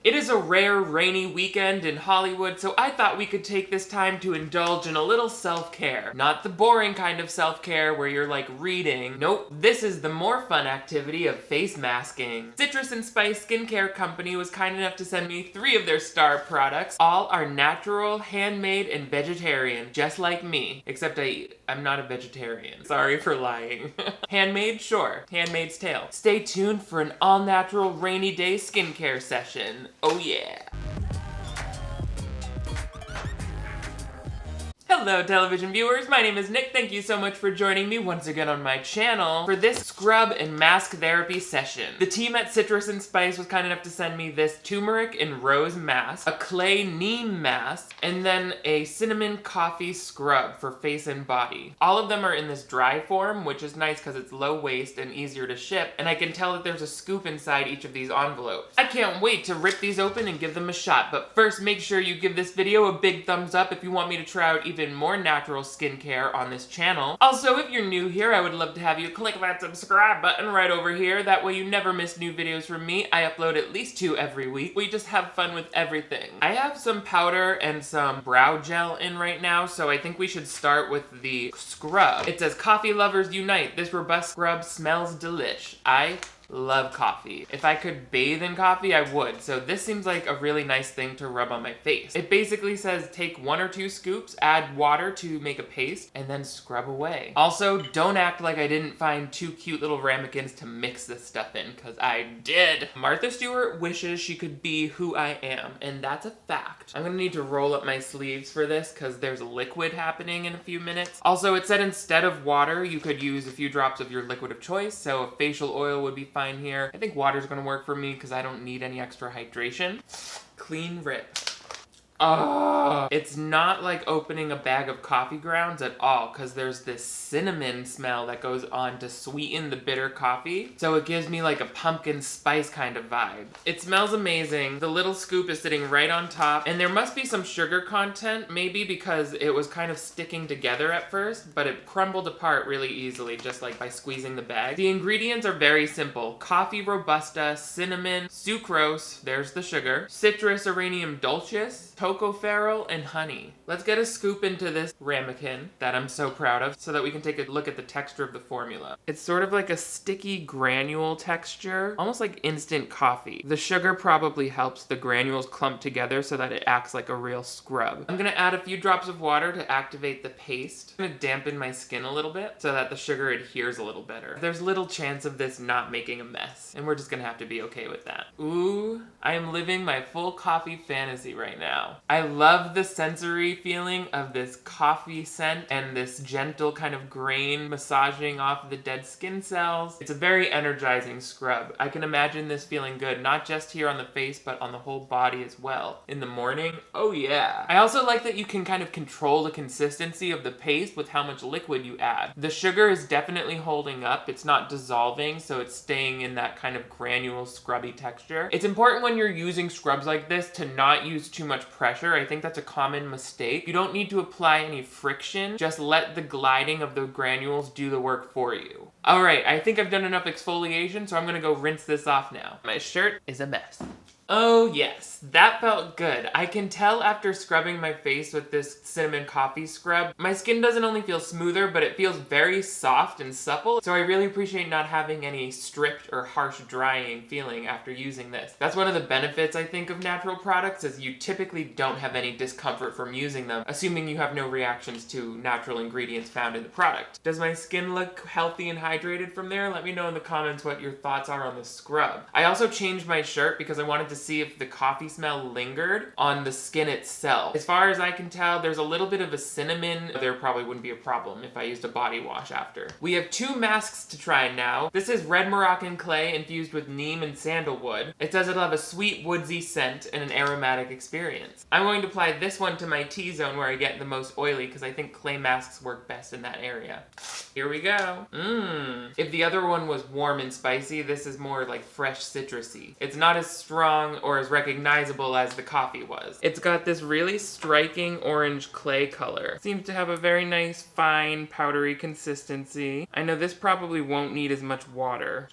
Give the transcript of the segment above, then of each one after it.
It is a rare rainy weekend in Hollywood, so I thought we could take this time to indulge in a little self-care. Not the boring kind of self-care where you're like reading. Nope, this is the more fun activity of face masking. Citrus and Spice Skincare Company was kind enough to send me 3 of their star products. All are natural, handmade, and vegetarian, just like me. Except I'm not a vegetarian. Sorry for lying. Handmade? Sure. Handmaid's Tale. Stay tuned for an all-natural rainy day skincare session. Oh yeah. Hello television viewers, my name is Nick. Thank you so much for joining me once again on my channel for this scrub and mask therapy session. The team at Citrus and Spice was kind enough to send me this Tumeric and Rose mask, a clay neem mask, and then a cinnamon coffee scrub for face and body. All of them are in this dry form, which is nice because it's low waste and easier to ship, and I can tell that there's a scoop inside each of these envelopes. I can't wait to rip these open and give them a shot, but first make sure you give this video a big thumbs up if you want me to try out even more natural skincare on this channel. Also, if you're new here, I would love to have you click that subscribe button right over here. That way you never miss new videos from me. I upload at least 2 every week. We just have fun with everything. I have some powder and some brow gel in right now, so I think we should start with the scrub. It says, "Coffee lovers unite. This robust scrub smells delish." I love coffee. If I could bathe in coffee, I would. So this seems like a really nice thing to rub on my face. It basically says take 1 or 2 scoops, add water to make a paste, and then scrub away. Also, don't act like I didn't find 2 cute little ramekins to mix this stuff in, because I did. Martha Stewart wishes she could be who I am, and that's a fact. I'm gonna need to roll up my sleeves for this because there's liquid happening in a few minutes. Also, it said instead of water, you could use a few drops of your liquid of choice, so a facial oil would be fine here. I think water's gonna work for me because I don't need any extra hydration. Clean rip. Oh, it's not like opening a bag of coffee grounds at all because there's this cinnamon smell that goes on to sweeten the bitter coffee. So it gives me like a pumpkin spice kind of vibe. It smells amazing. The little scoop is sitting right on top, and there must be some sugar content, maybe because it was kind of sticking together at first, but it crumbled apart really easily just like by squeezing the bag. The ingredients are very simple. Coffee Robusta, cinnamon, sucrose, there's the sugar, citrus auranium dulcis, tocopherol, and honey. Let's get a scoop into this ramekin that I'm so proud of so that we can take a look at the texture of the formula. It's sort of like a sticky granule texture, almost like instant coffee. The sugar probably helps the granules clump together so that it acts like a real scrub. I'm gonna add a few drops of water to activate the paste. I'm gonna dampen my skin a little bit so that the sugar adheres a little better. There's little chance of this not making a mess, and we're just gonna have to be okay with that. Ooh, I am living my full coffee fantasy right now. I love the sensory feeling of this coffee scent and this gentle kind of grain massaging off the dead skin cells. It's a very energizing scrub. I can imagine this feeling good, not just here on the face, but on the whole body as well. In the morning, oh yeah. I also like that you can kind of control the consistency of the paste with how much liquid you add. The sugar is definitely holding up. It's not dissolving, so it's staying in that kind of granule scrubby texture. It's important when you're using scrubs like this to not use too much pressure. I think that's a common mistake. You don't need to apply any friction. Just let the gliding of the granules do the work for you. All right, I think I've done enough exfoliation, so I'm gonna go rinse this off now. My shirt is a mess. Oh yes, that felt good. I can tell after scrubbing my face with this cinnamon coffee scrub, my skin doesn't only feel smoother, but it feels very soft and supple. So I really appreciate not having any stripped or harsh drying feeling after using this. That's one of the benefits I think of natural products, is you typically don't have any discomfort from using them, assuming you have no reactions to natural ingredients found in the product. Does my skin look healthy and hydrated from there? Let me know in the comments what your thoughts are on the scrub. I also changed my shirt because I wanted to see if the coffee smell lingered on the skin itself. As far as I can tell, there's a little bit of a cinnamon. There probably wouldn't be a problem if I used a body wash after. We have 2 masks to try now. This is red Moroccan clay infused with neem and sandalwood. It says it'll have a sweet woodsy scent and an aromatic experience. I'm going to apply this one to my T-zone where I get the most oily because I think clay masks work best in that area. Here we go. If the other one was warm and spicy, this is more like fresh citrusy. It's not as strong or as recognizable as the coffee was. It's got this really striking orange clay color. Seems to have a very nice, fine, powdery consistency. I know this probably won't need as much water.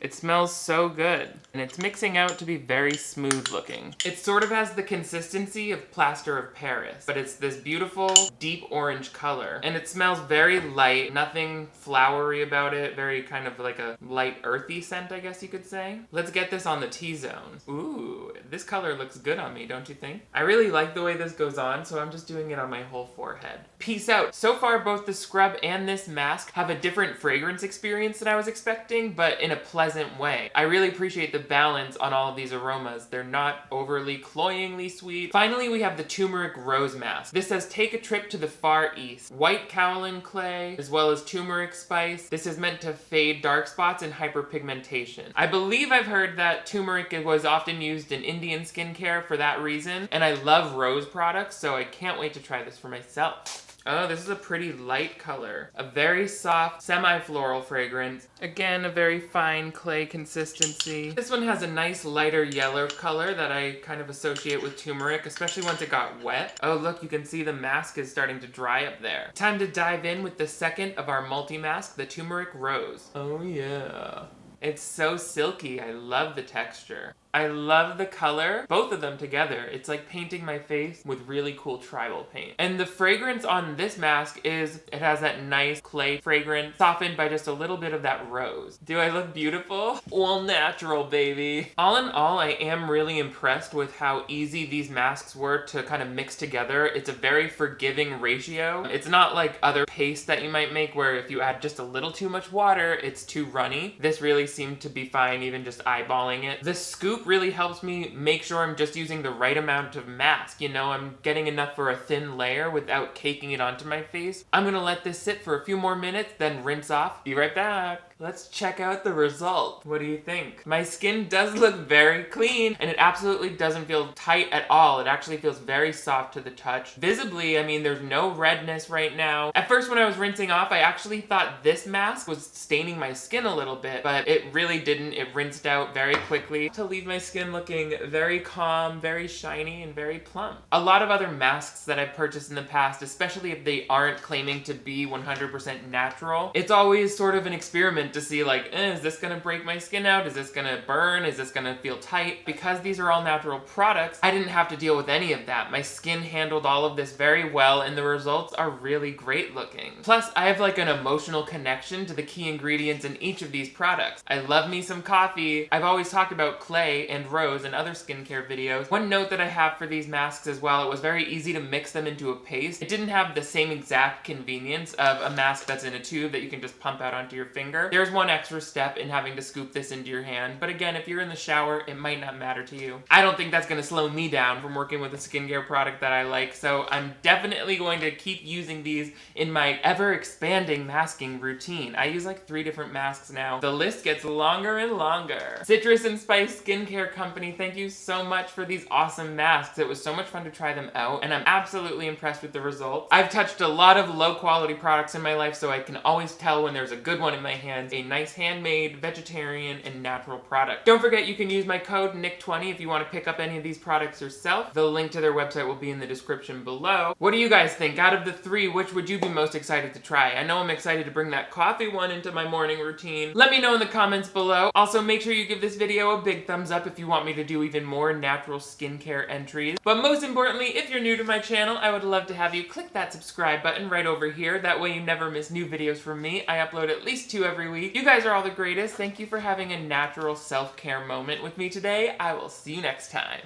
It smells so good, and it's mixing out to be very smooth looking. It sort of has the consistency of plaster of Paris, but it's this beautiful deep orange color, and it smells very light, nothing flowery about it, very kind of like a light earthy scent, I guess you could say. Let's get this on the T-zone. Ooh, this color looks good on me, don't you think? I really like the way this goes on, so I'm just doing it on my whole forehead. Peace out. So far, both the scrub and this mask have a different fragrance experience than I was expecting, but in a pleasant way. I really appreciate the balance on all of these aromas. They're not overly cloyingly sweet. Finally, we have the Tumeric Rose mask. This says, take a trip to the Far East. White kaolin clay, as well as turmeric spice. This is meant to fade dark spots and hyperpigmentation. I believe I've heard that turmeric was often used in Indian skincare for that reason, and I love rose products, so I can't wait to try this for myself. Oh, this is a pretty light color. A very soft, semi-floral fragrance. Again, a very fine clay consistency. This one has a nice lighter yellow color that I kind of associate with turmeric, especially once it got wet. Oh, look, you can see the mask is starting to dry up there. Time to dive in with the second of our multi-mask, the Tumeric Rose. Oh yeah. It's so silky. I love the texture. I love the color, both of them together. It's like painting my face with really cool tribal paint. And the fragrance on this mask is, it has that nice clay fragrance, softened by just a little bit of that rose. Do I look beautiful? All natural, baby. All in all, I am really impressed with how easy these masks were to kind of mix together. It's a very forgiving ratio. It's not like other paste that you might make where if you add just a little too much water, it's too runny. This really seemed to be fine, even just eyeballing it. The scoop really helps me make sure I'm just using the right amount of mask. You know, I'm getting enough for a thin layer without caking it onto my face. I'm gonna let this sit for a few more minutes, then rinse off. Be right back. Let's check out the result. What do you think? My skin does look very clean, and it absolutely doesn't feel tight at all. It actually feels very soft to the touch. Visibly, I mean, there's no redness right now. At first, when I was rinsing off, I actually thought this mask was staining my skin a little bit, but it really didn't. It rinsed out very quickly to leave my skin looking very calm, very shiny, and very plump. A lot of other masks that I've purchased in the past, especially if they aren't claiming to be 100% natural, it's always sort of an experiment to see like, is this gonna break my skin out? Is this gonna burn? Is this gonna feel tight? Because these are all natural products, I didn't have to deal with any of that. My skin handled all of this very well, and the results are really great looking. Plus, I have like an emotional connection to the key ingredients in each of these products. I love me some coffee. I've always talked about clay and rose in other skincare videos. One note that I have for these masks as well, it was very easy to mix them into a paste. It didn't have the same exact convenience of a mask that's in a tube that you can just pump out onto your finger. There's one extra step in having to scoop this into your hand, but again, if you're in the shower, it might not matter to you. I don't think that's gonna slow me down from working with a skincare product that I like, so I'm definitely going to keep using these in my ever-expanding masking routine. I use like 3 different masks now. The list gets longer and longer. Citrus and Spice Skincare Company, thank you so much for these awesome masks. It was so much fun to try them out, and I'm absolutely impressed with the results. I've touched a lot of low-quality products in my life, so I can always tell when there's a good one in my hands. A nice handmade, vegetarian, and natural product. Don't forget you can use my code NICK20 if you want to pick up any of these products yourself. The link to their website will be in the description below. What do you guys think? Out of the 3, which would you be most excited to try? I know I'm excited to bring that coffee one into my morning routine. Let me know in the comments below. Also, make sure you give this video a big thumbs up if you want me to do even more natural skincare entries. But most importantly, if you're new to my channel, I would love to have you click that subscribe button right over here. That way you never miss new videos from me. I upload at least 2 every week. You guys are all the greatest. Thank you for having a natural self-care moment with me today. I will see you next time.